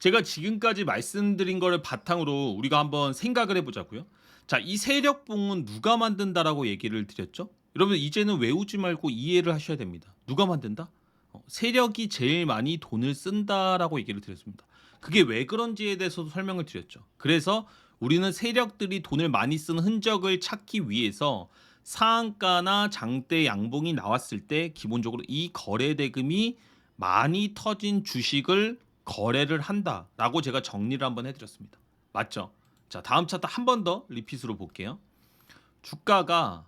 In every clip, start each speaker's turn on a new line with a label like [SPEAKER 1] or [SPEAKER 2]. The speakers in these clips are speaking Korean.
[SPEAKER 1] 제가 지금까지 말씀드린 거를 바탕으로 우리가 한번 생각을 해보자고요. 자, 이 세력봉은 누가 만든다라고 얘기를 드렸죠? 여러분 이제는 외우지 말고 이해를 하셔야 됩니다. 누가 만든다? 세력이 제일 많이 돈을 쓴다라고 얘기를 드렸습니다. 그게 왜 그런지에 대해서도 설명을 드렸죠. 그래서 우리는 세력들이 돈을 많이 쓰는 흔적을 찾기 위해서 상한가나 장대 양봉이 나왔을 때 기본적으로 이 거래 대금이 많이 터진 주식을 거래를 한다라고 제가 정리를 한번 해드렸습니다. 맞죠? 자, 다음 차트 한 번 더 리핏으로 볼게요. 주가가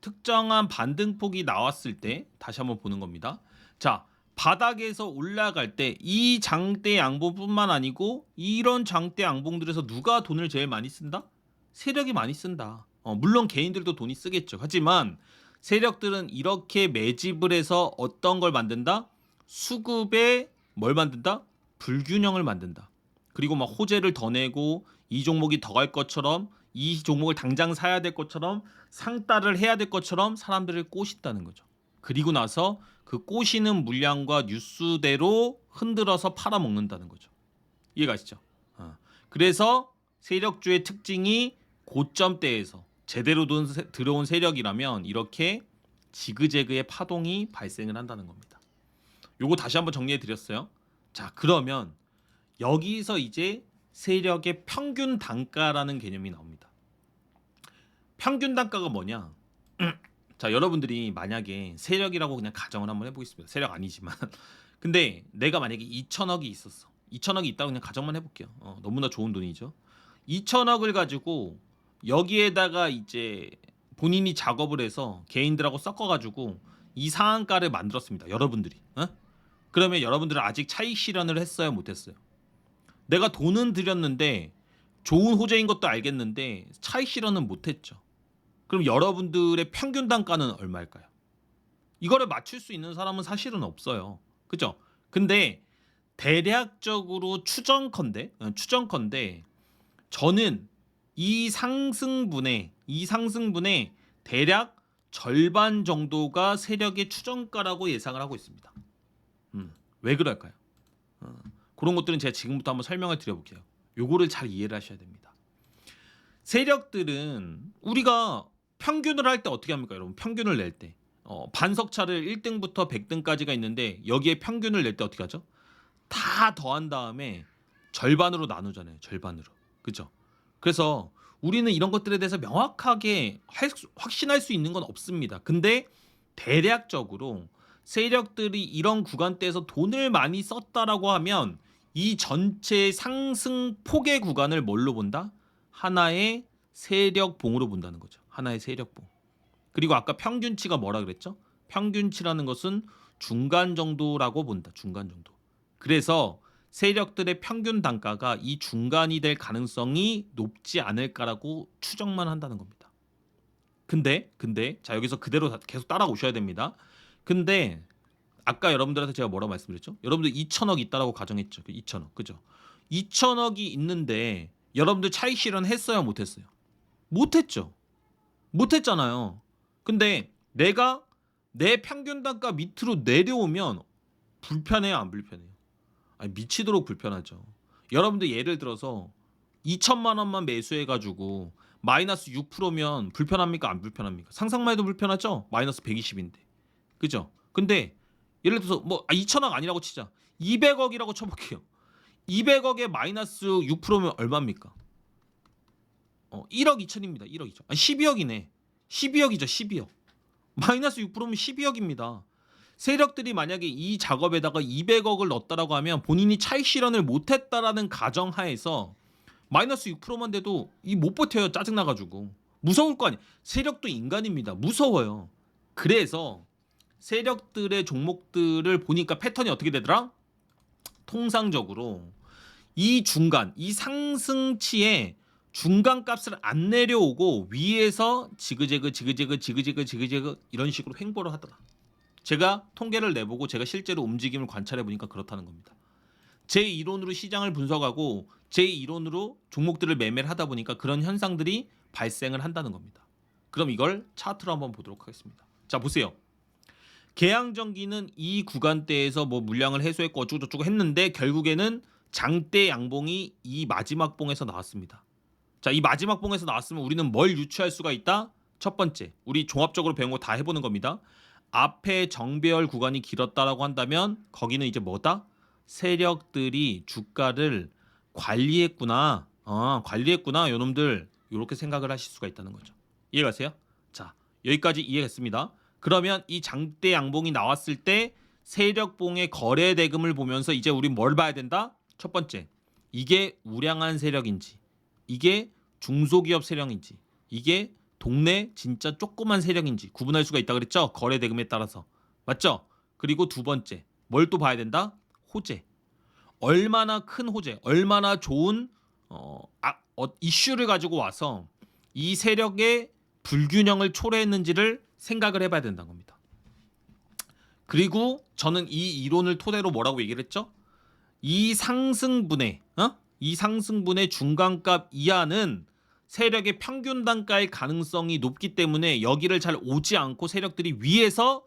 [SPEAKER 1] 특정한 반등폭이 나왔을 때 다시 한번 보는 겁니다. 자, 바닥에서 올라갈 때 이 장대 양봉뿐만 아니고 이런 장대 양봉들에서 누가 돈을 제일 많이 쓴다? 세력이 많이 쓴다. 물론 개인들도 돈이 쓰겠죠. 하지만 세력들은 이렇게 매집을 해서 어떤 걸 만든다? 수급에 뭘 만든다? 불균형을 만든다. 그리고 막 호재를 더 내고 이 종목이 더 갈 것처럼 이 종목을 당장 사야 될 것처럼 상따를 해야 될 것처럼 사람들을 꼬신다는 거죠. 그리고 나서 그 꼬시는 물량과 뉴스대로 흔들어서 팔아먹는다는 거죠. 이해가시죠? 그래서 세력주의 특징이 고점대에서 제대로 들어온 세력이라면 이렇게 지그재그의 파동이 발생을 한다는 겁니다. 요거 다시 한번 정리해 드렸어요. 자, 그러면 여기서 이제 세력의 평균 단가라는 개념이 나옵니다. 평균 단가가 뭐냐? 자, 여러분들이 만약에 세력이라고 그냥 가정을 한번 해보겠습니다. 세력 아니지만 근데 내가 만약에 2천억이 있었어. 2천억이 있다고 그냥 가정만 해볼게요. 너무나 좋은 돈이죠. 2천억을 가지고 여기에다가 이제 본인이 작업을 해서 개인들하고 섞어가지고 이 상한가를 만들었습니다. 여러분들이. 그러면 여러분들은 아직 차익 실현을 했어요, 못했어요? 내가 돈은 들였는데 좋은 호재인 것도 알겠는데 차익 실현은 못했죠. 그럼 여러분들의 평균 단가는 얼마일까요? 이거를 맞출 수 있는 사람은 사실은 없어요. 그죠? 근데 대략적으로 추정컨대 저는 이 상승분의 대략 절반 정도가 세력의 추정가라고 예상을 하고 있습니다. 왜 그럴까요? 그런 것들은 제가 지금부터 한번 설명을 드려볼게요. 요거를 잘 이해를 하셔야 됩니다. 세력들은 우리가 평균을 할 때 어떻게 합니까, 여러분? 평균을 낼 때 반석차를 1등부터 100등까지가 있는데 여기에 평균을 낼 때 어떻게 하죠? 다 더한 다음에 절반으로 나누잖아요. 절반으로. 그죠? 그래서 우리는 이런 것들에 대해서 명확하게 확신할 수 있는 건 없습니다. 근데 대략적으로 세력들이 이런 구간대에서 돈을 많이 썼다라고 하면 이 전체 상승 폭의 구간을 뭘로 본다? 하나의 세력봉으로 본다는 거죠. 하나의 세력봉. 그리고 아까 평균치가 뭐라 그랬죠? 평균치라는 것은 중간 정도라고 본다. 중간 정도. 그래서 세력들의 평균 단가가 이 중간이 될 가능성이 높지 않을까라고 추정만 한다는 겁니다. 근데 자, 여기서 그대로 계속 따라오셔야 됩니다. 근데 아까 여러분들한테 제가 뭐라고 말씀드렸죠? 여러분들 2천억 있다라고 가정했죠. 2천억. 그죠? 2천억이 있는데 여러분들 차익 실현했어요, 못했어요? 못했죠. 못했잖아요. 근데 내가 내 평균 단가 밑으로 내려오면 불편해요, 안 불편해요? 아니, 미치도록 불편하죠. 여러분들 예를 들어서 2천만 원만 매수해가지고 마이너스 6%면 불편합니까, 안 불편합니까? 상상만 해도 불편하죠. 마이너스 120인데, 그죠? 근데 예를 들어서 뭐 2천억 아니라고 치자. 200억이라고 쳐볼게요. 200억에 마이너스 6%면 얼마입니까? 1억 2천입니다. 1억 2천. 아니, 12억이네. 12억이죠. 12억. 마이너스 6%면 12억입니다. 세력들이 만약에 이 작업에다가 200억을 넣었다라고 하면 본인이 차익 실현을 못했다라는 가정하에서 마이너스 6%만 돼도 이 못 버텨요. 짜증나가지고. 무서울 거 아니에요. 세력도 인간입니다. 무서워요. 그래서 세력들의 종목들을 보니까 패턴이 어떻게 되더라? 통상적으로 이 중간, 이 상승치에 중간 값을 안 내려오고 위에서 지그재그 이런 식으로 횡보를 하더라. 제가 통계를 내보고 제가 실제로 움직임을 관찰해 보니까 그렇다는 겁니다. 제 이론으로 시장을 분석하고 제 이론으로 종목들을 매매를 하다 보니까 그런 현상들이 발생을 한다는 겁니다. 그럼 이걸 차트로 한번 보도록 하겠습니다. 자, 보세요. 계양전기는 이 구간대에서 뭐 물량을 해소했고 어쩌고저쩌고 했는데 결국에는 장대 양봉이 이 마지막 봉에서 나왔습니다. 자, 이 마지막 봉에서 나왔으면 우리는 뭘 유추할 수가 있다? 첫 번째, 우리 종합적으로 배운 거 다 해보는 겁니다. 앞에 정배열 구간이 길었다라고 한다면 거기는 이제 뭐다? 세력들이 주가를 관리했구나. 관리했구나. 요놈들 이렇게 생각을 하실 수가 있다는 거죠. 이해가세요? 자, 여기까지 이해했습니다. 그러면 이 장대 양봉이 나왔을 때 세력봉의 거래 대금을 보면서 이제 우리 뭘 봐야 된다? 첫 번째, 이게 우량한 세력인지, 이게 중소기업 세력인지, 이게 동네 진짜 조그만 세력인지 구분할 수가 있다 그랬죠? 거래 대금에 따라서. 맞죠? 그리고 두 번째, 뭘 또 봐야 된다? 호재. 얼마나 큰 호재, 얼마나 좋은 이슈를 가지고 와서 이 세력의 불균형을 초래했는지를 생각을 해봐야 된다는 겁니다. 그리고 저는 이 이론을 토대로 뭐라고 얘기를 했죠? 이 상승분의 중간값 이하는 세력의 평균 단가의 가능성이 높기 때문에 여기를 잘 오지 않고 세력들이 위에서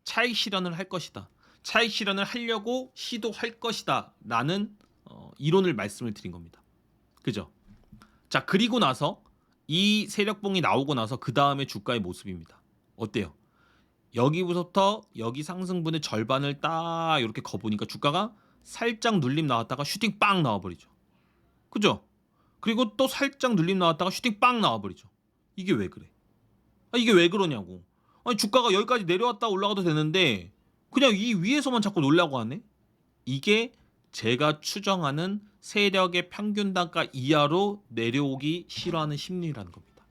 [SPEAKER 1] 차익 실현을 할 것이다. 차익 실현을 하려고 시도할 것이다 라는 이론을 말씀을 드린 겁니다. 그죠? 자, 그리고 나서 이 세력봉이 나오고 나서 그 다음에 주가의 모습입니다. 어때요? 여기부터 여기 상승분의 절반을 딱 이렇게 거보니까 주가가 살짝 눌림 나왔다가 슈팅 빵 나와버리죠. 그죠? 그리고 또 살짝 눌림 나왔다가 슈팅 빵 나와버리죠. 이게 왜 그래? 이게 왜 그러냐고. 아니, 주가가 여기까지 내려왔다 올라가도 되는데 그냥 이 위에서만 자꾸 놀라고 하네? 이게 제가 추정하는 세력의 평균 단가 이하로 내려오기 싫어하는 심리라는 겁니다.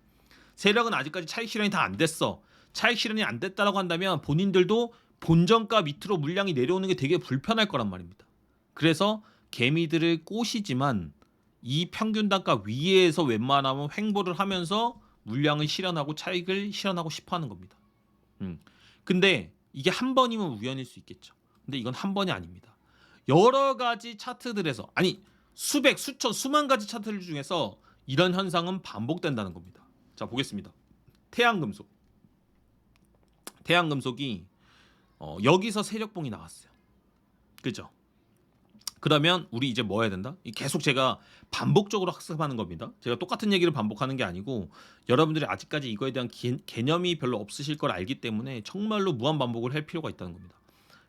[SPEAKER 1] 세력은 아직까지 차익 실현이 다 안 됐어. 차익 실현이 안 됐다라고 한다면 본인들도 본전가 밑으로 물량이 내려오는 게 되게 불편할 거란 말입니다. 그래서 개미들을 꼬시지만 이 평균 단가 위에서 웬만하면 횡보를 하면서 물량을 실현하고 차익을 실현하고 싶어 하는 겁니다. 근데 이게 한 번이면 우연일 수 있겠죠. 근데 이건 한 번이 아닙니다. 여러 가지 차트들에서, 아니 수백, 수천, 수만 가지 차트들 중에서 이런 현상은 반복된다는 겁니다. 자, 보겠습니다. 태양금속이 여기서 세력봉이 나왔어요. 그죠? 그러면 우리 이제 뭐 해야 된다? 계속 제가 반복적으로 학습하는 겁니다. 제가 똑같은 얘기를 반복하는 게 아니고 여러분들이 아직까지 이거에 대한 개념이 별로 없으실 걸 알기 때문에 정말로 무한 반복을 할 필요가 있다는 겁니다.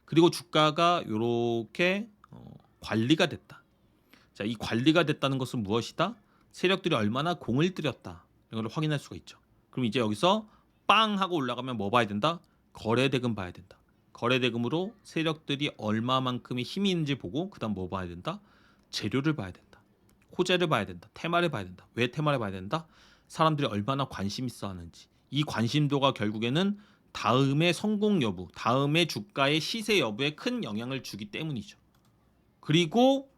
[SPEAKER 1] 그리고 주가가 이렇게 관리가 됐다. 자, 이 관리가 됐다는 것은 무엇이다? 세력들이 얼마나 공을 들였다. 이런 걸 확인할 수가 있죠. 그럼 이제 여기서 빵 하고 올라가면 뭐 봐야 된다? 거래대금 봐야 된다. 거래대금으로 세력들이 얼마만큼의 힘이 있는지 보고 그 다음 뭐 봐야 된다? 재료를 봐야 된다. 호재를 봐야 된다. 테마를 봐야 된다. 왜 테마를 봐야 된다? 사람들이 얼마나 관심 있어 하는지. 이 관심도가 결국에는 다음의 성공 여부, 다음의 주가의 시세 여부에 큰 영향을 주기 때문이죠. 그리고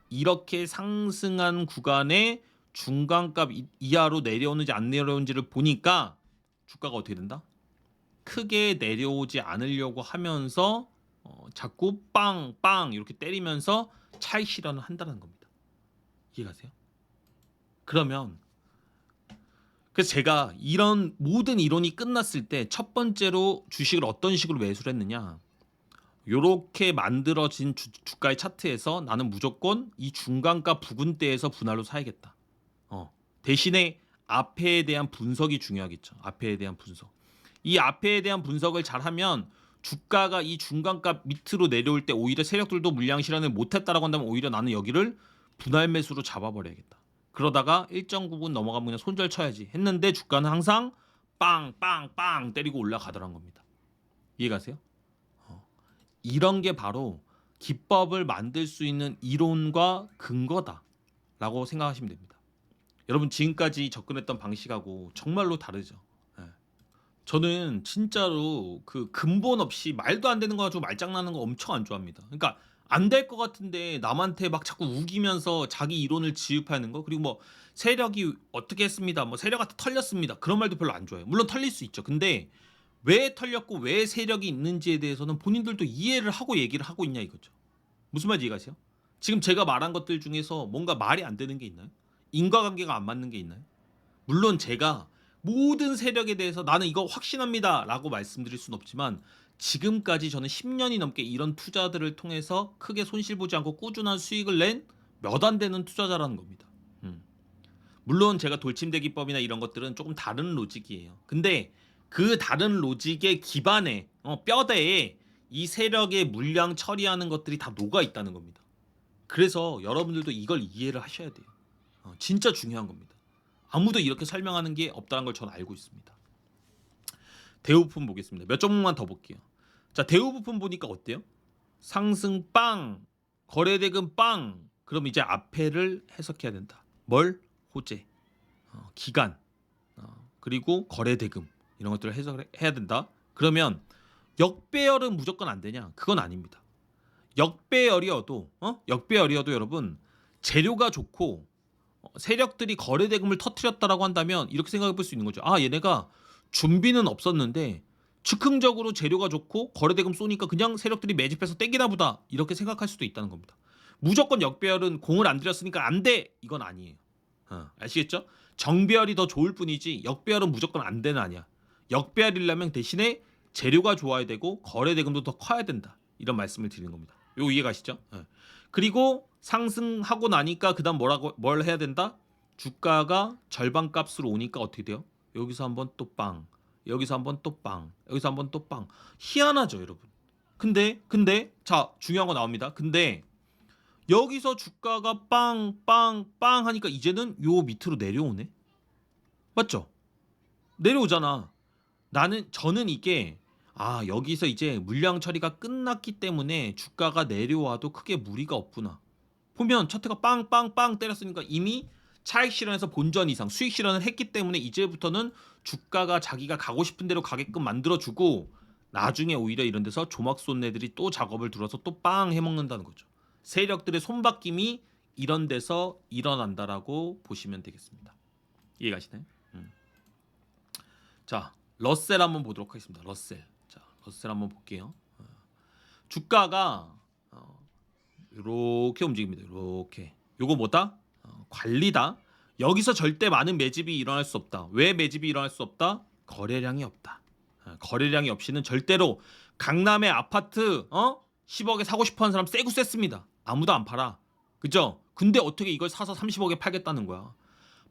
[SPEAKER 1] 이렇게 상승한 구간에 중간값 이하로 내려오는지 안 내려오는지를 보니까 주가가 어떻게 된다? 크게 내려오지 않으려고 하면서 자꾸 빵빵 이렇게 때리면서 차익 실현을 한다는 겁니다. 이해가세요? 그러면 그래서 제가 이런 모든 이론이 끝났을 때 첫 번째로 주식을 어떤 식으로 매수를 했느냐, 요렇게 만들어진 주가의 차트에서 나는 무조건 이 중간가 부근대에서 분할로 사야겠다. 대신에 앞에에 대한 분석이 중요하겠죠. 앞에에 대한 분석. 이 앞에에 대한 분석을 잘하면 주가가 이 중간값 밑으로 내려올 때 오히려 세력들도 물량 실현을 못했다라고 한다면 오히려 나는 여기를 분할 매수로 잡아버려야겠다. 그러다가 일정 부분 넘어가면 그냥 손절 쳐야지 했는데 주가는 항상 빵빵빵 때리고 올라가더란 겁니다. 이해가세요? 이런 게 바로 기법을 만들 수 있는 이론과 근거다라고 생각하시면 됩니다. 여러분 지금까지 접근했던 방식하고 정말로 다르죠. 저는 진짜로 그 근본 없이 말도 안 되는 거 가지고 말장난하는 거 엄청 안 좋아합니다. 그러니까 안 될 것 같은데 남한테 막 자꾸 우기면서 자기 이론을 지읍하는 거, 그리고 뭐 세력이 어떻게 했습니다, 뭐 세력한테 털렸습니다, 그런 말도 별로 안 좋아해요. 물론 털릴 수 있죠. 근데 왜 털렸고 왜 세력이 있는지에 대해서는 본인들도 이해를 하고 얘기를 하고 있냐 이거죠. 무슨 말인지 이해가세요? 지금 제가 말한 것들 중에서 뭔가 말이 안 되는 게 있나요? 인과관계가 안 맞는 게 있나요? 물론 제가 모든 세력에 대해서 나는 이거 확신합니다 라고 말씀드릴 순 없지만 지금까지 저는 10년이 넘게 이런 투자들을 통해서 크게 손실 보지 않고 꾸준한 수익을 낸 몇 안 되는 투자자라는 겁니다. 물론 제가 돌침대기법이나 이런 것들은 조금 다른 로직이에요. 근데 그 다른 로직의 기반에 뼈대에 이 세력의 물량 처리하는 것들이 다 녹아 있다는 겁니다. 그래서 여러분들도 이걸 이해를 하셔야 돼요. 진짜 중요한 겁니다. 아무도 이렇게 설명하는 게 없다는 걸 저는 알고 있습니다. 대우부품 보겠습니다. 몇 종목만 더 볼게요. 자, 대우부품 보니까 어때요? 상승 빵, 거래대금 빵. 그럼 이제 앞에를 해석해야 된다. 뭘? 호재, 기간, 그리고 거래대금 이런 것들을 해석을 해야 된다. 그러면 역배열은 무조건 안 되냐? 그건 아닙니다. 역배열이어도 여러분 재료가 좋고 세력들이 거래대금을 터트렸다라고 한다면 이렇게 생각해 볼 수 있는 거죠. 아, 얘네가 준비는 없었는데 즉흥적으로 재료가 좋고 거래대금 쏘니까 그냥 세력들이 매집해서 땡기나 보다 이렇게 생각할 수도 있다는 겁니다. 무조건 역배열은 공을 안 들였으니까 안 돼 이건 아니에요. 아시겠죠? 정배열이 더 좋을 뿐이지 역배열은 무조건 안 되는 아니야. 역배열이려면 대신에 재료가 좋아야 되고 거래대금도 더 커야 된다 이런 말씀을 드리는 겁니다. 요 이해 가시죠? 그리고 상승하고 나니까 그다음 뭘 해야 된다? 주가가 절반값으로 오니까 어떻게 돼요? 여기서 한번 또 빵, 여기서 한번 또 빵, 여기서 한번 또 빵. 희한하죠, 여러분. 근데 자, 중요한 거 나옵니다. 근데 여기서 주가가 빵 하니까 이제는 요 밑으로 내려오네. 맞죠? 내려오잖아. 저는 이게 여기서 이제 물량 처리가 끝났기 때문에 주가가 내려와도 크게 무리가 없구나. 보면 차트가 빵 때렸으니까 이미 차익 실현에서 본전 이상 수익 실현을 했기 때문에 이제부터는 주가가 자기가 가고 싶은 대로 가게끔 만들어주고 나중에 오히려 이런 데서 조막 쏜 애들이 또 작업을 들어서 또 빵 해먹는다는 거죠. 세력들의 손바뀜이 이런 데서 일어난다라고 보시면 되겠습니다. 이해가시나요? 자, 러셀 한번 보도록 하겠습니다. 러셀. 자, 러셀 한번 볼게요. 주가가 이렇게 움직입니다. 이렇게. 요거 뭐다? 관리다. 여기서 절대 많은 매집이 일어날 수 없다. 왜 매집이 일어날 수 없다? 거래량이 없다. 거래량이 없이는 절대로 강남의 아파트 10억에 사고 싶어하는 사람 세고 셌습니다. 아무도 안 팔아. 그죠? 근데 어떻게 이걸 사서 30억에 팔겠다는 거야.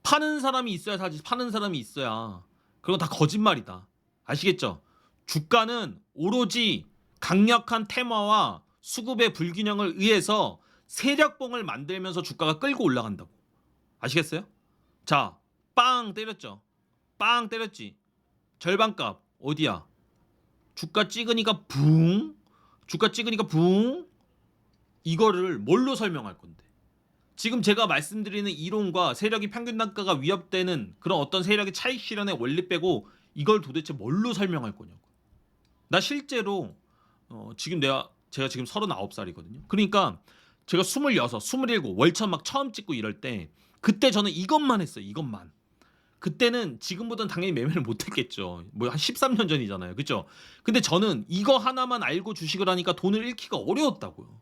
[SPEAKER 1] 파는 사람이 있어야 사지. 파는 사람이 있어야. 그건 다 거짓말이다. 아시겠죠? 주가는 오로지 강력한 테마와 수급의 불균형을 의해서 세력봉을 만들면서 주가가 끌고 올라간다고. 아시겠어요? 자, 빵 때렸죠. 빵 때렸지. 절반값 어디야? 주가 찍으니까 붕. 주가 찍으니까 붕. 이거를 뭘로 설명할 건데? 지금 제가 말씀드리는 이론과 세력이 평균 단가가 위협되는 그런 어떤 세력의 차익 실현의 원리 빼고 이걸 도대체 뭘로 설명할 거냐고. 나 실제로 지금 제가 지금 39살이거든요. 그러니까 제가 26, 27 월천 막 처음 찍고 이럴 때 그때 저는 이것만 했어요. 이것만. 그때는 지금보다는 당연히 매매를 못했겠죠. 뭐 한 13년 전이잖아요. 그죠? 근데 저는 이거 하나만 알고 주식을 하니까 돈을 잃기가 어려웠다고요.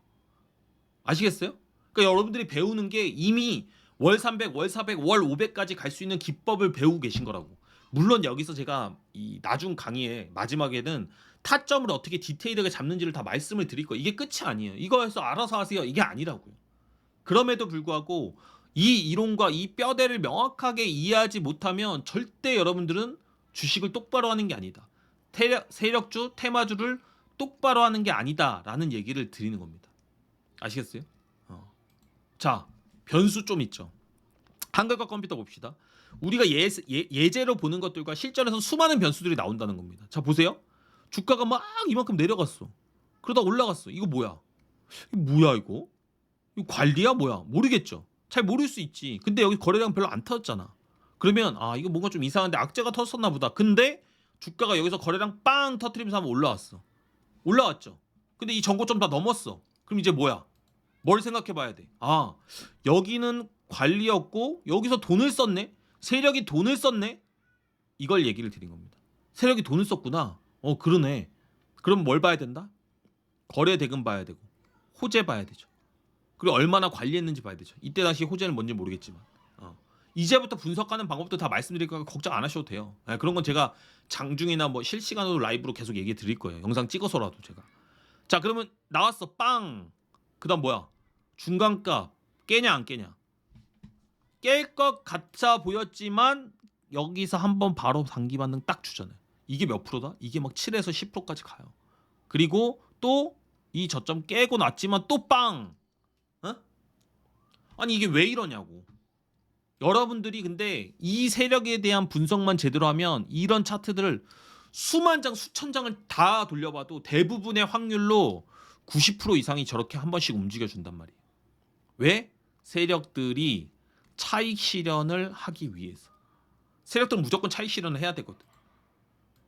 [SPEAKER 1] 아시겠어요? 그러니까 여러분들이 배우는 게 이미 월 300, 월 400, 월 500까지 갈 수 있는 기법을 배우고 계신 거라고. 물론 여기서 제가 이 나중 강의의 마지막에는 타점을 어떻게 디테일하게 잡는지를 다 말씀을 드릴 거예요. 이게 끝이 아니에요. 이거에서 알아서 하세요. 이게 아니라고요. 그럼에도 불구하고 이 이론과 이 뼈대를 명확하게 이해하지 못하면 절대 여러분들은 주식을 똑바로 하는 게 아니다. 세력주, 테마주를 똑바로 하는 게 아니다라는 얘기를 드리는 겁니다. 아시겠어요? 자, 변수 좀 있죠. 한글과 컴퓨터 봅시다. 우리가 예제로 보는 것들과 실전에서 수많은 변수들이 나온다는 겁니다. 자, 보세요. 주가가 막 이만큼 내려갔어. 그러다 올라갔어. 이거 뭐야? 이거 관리야 뭐야? 모르겠죠. 잘 모를 수 있지. 근데 여기 거래량 별로 안 터졌잖아. 그러면 이거 뭔가 좀 이상한데 악재가 터졌었나 보다. 근데 주가가 여기서 거래량 빵 터트리면서 한번 올라왔어. 올라왔죠. 근데 이 전고점 다 넘었어. 그럼 이제 뭐야? 뭘 생각해 봐야 돼? 여기는 관리였고 여기서 돈을 썼네? 세력이 돈을 썼네? 이걸 얘기를 드린 겁니다. 세력이 돈을 썼구나. 그러네. 그럼 뭘 봐야 된다? 거래 대금 봐야 되고 호재 봐야 되죠. 그리고 얼마나 관리했는지 봐야 되죠. 이때 당시 호재는 뭔지 모르겠지만 이제부터 분석하는 방법도 다 말씀드릴 거니까 걱정 안 하셔도 돼요. 그런 건 제가 장중이나 뭐 실시간으로 라이브로 계속 얘기해 드릴 거예요. 영상 찍어서라도 제가. 자, 그러면 나왔어. 빵. 그다음 뭐야? 중간값 깨냐 안 깨냐. 깰 것 같아 보였지만 여기서 한번 바로 단기 반등 딱 주잖아요. 이게 몇 프로다? 이게 막 7에서 10%까지 가요. 그리고 또 이 저점 깨고 났지만 또 빵! 어? 아니 이게 왜 이러냐고. 여러분들이 근데 이 세력에 대한 분석만 제대로 하면 이런 차트들을 수만 장, 수천 장을 다 돌려봐도 대부분의 확률로 90% 이상이 저렇게 한 번씩 움직여준단 말이에요. 왜? 세력들이 차익 실현을 하기 위해서. 세력들은 무조건 차익 실현을 해야 되거든.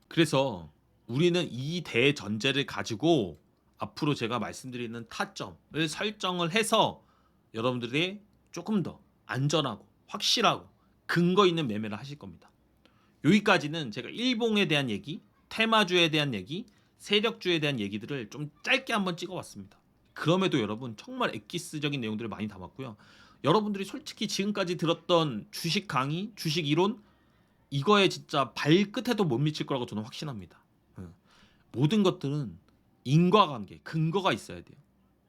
[SPEAKER 1] 그래서 우리는 이 대전제를 가지고 앞으로 제가 말씀드리는 타점을 설정을 해서 여러분들이 조금 더 안전하고 확실하고 근거 있는 매매를 하실 겁니다. 여기까지는 제가 일봉에 대한 얘기, 테마주에 대한 얘기, 세력주에 대한 얘기들을 좀 짧게 한번 찍어봤습니다. 그럼에도 여러분 정말 엑기스적인 내용들을 많이 담았고요. 여러분들이 솔직히 지금까지 들었던 주식 강의, 주식 이론 이거에 진짜 발끝에도 못 미칠 거라고 저는 확신합니다. 모든 것들은 인과관계, 근거가 있어야 돼요.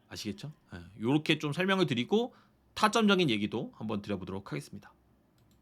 [SPEAKER 1] 아시겠죠? 이렇게 좀 설명을 드리고 타점적인 얘기도 한번 드려보도록 하겠습니다.